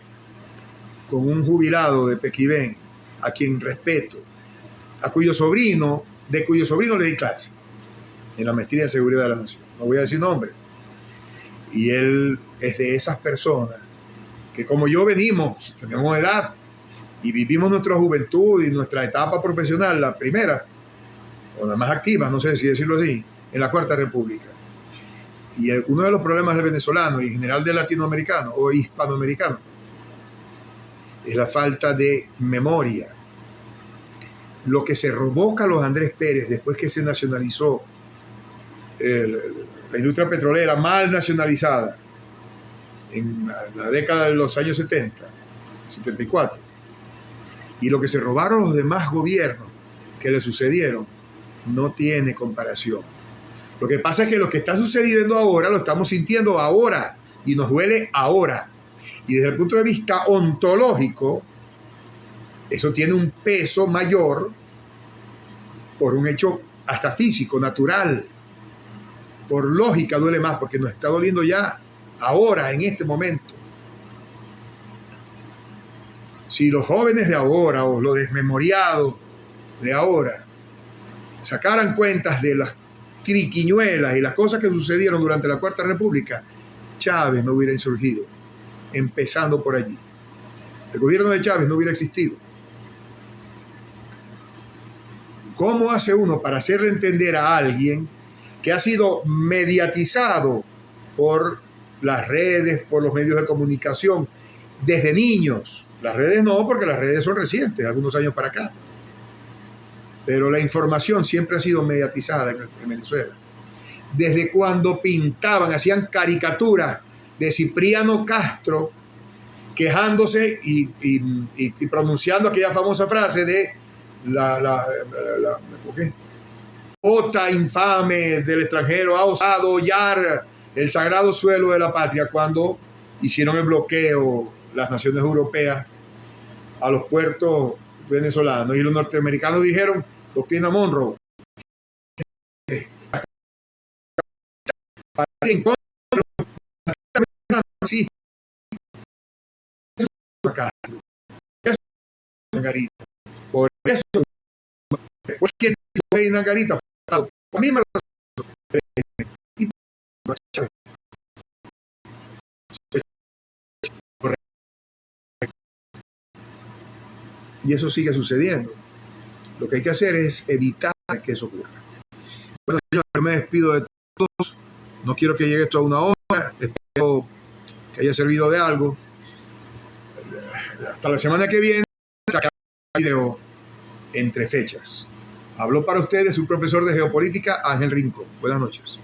con un jubilado de Pequibén, a quien respeto, de cuyo sobrino le di clase en la maestría de seguridad de la nación. No voy a decir nombres. Y él es de esas personas que como yo tenemos edad y vivimos nuestra juventud y nuestra etapa profesional, la primera, o la más activa, no sé si decirlo así, en la Cuarta República. Y uno de los problemas del venezolano y en general del latinoamericano o hispanoamericano es la falta de memoria. Lo que se robó Carlos Andrés Pérez después que se nacionalizó la industria petrolera mal nacionalizada en la década de los años 70, 74, y lo que se robaron los demás gobiernos que le sucedieron, no tiene comparación. Lo que pasa es que lo que está sucediendo ahora lo estamos sintiendo ahora y nos duele ahora. Y desde el punto de vista ontológico, eso tiene un peso mayor por un hecho hasta físico, natural. Por lógica duele más porque nos está doliendo ya ahora, en este momento. Si los jóvenes de ahora o los desmemoriados de ahora sacaran cuentas de las triquiñuelas y las cosas que sucedieron durante la Cuarta República, Chávez no hubiera insurgido, empezando por allí. El gobierno de Chávez no hubiera existido. ¿Cómo hace uno para hacerle entender a alguien que ha sido mediatizado por las redes, por los medios de comunicación, desde niños? Las redes no, porque las redes son recientes, algunos años para acá. Pero la información siempre ha sido mediatizada en Venezuela. Desde cuando pintaban, hacían caricaturas de Cipriano Castro quejándose y pronunciando aquella famosa frase de ¿qué? Ota infame del extranjero ha osado hollar el sagrado suelo de la patria, cuando hicieron el bloqueo las naciones europeas a los puertos venezolanos y los norteamericanos dijeron, doctrina Monroe, sí, por eso después que en Angarita a mí me y eso sigue sucediendo. Lo que hay que hacer es evitar que eso ocurra. Bueno, señores, me despido de todos. No quiero que llegue esto a una hora. Espero que haya servido de algo. Hasta la semana que viene, video entre fechas. Habló para ustedes su profesor de geopolítica, Ángel Rincón. Buenas noches.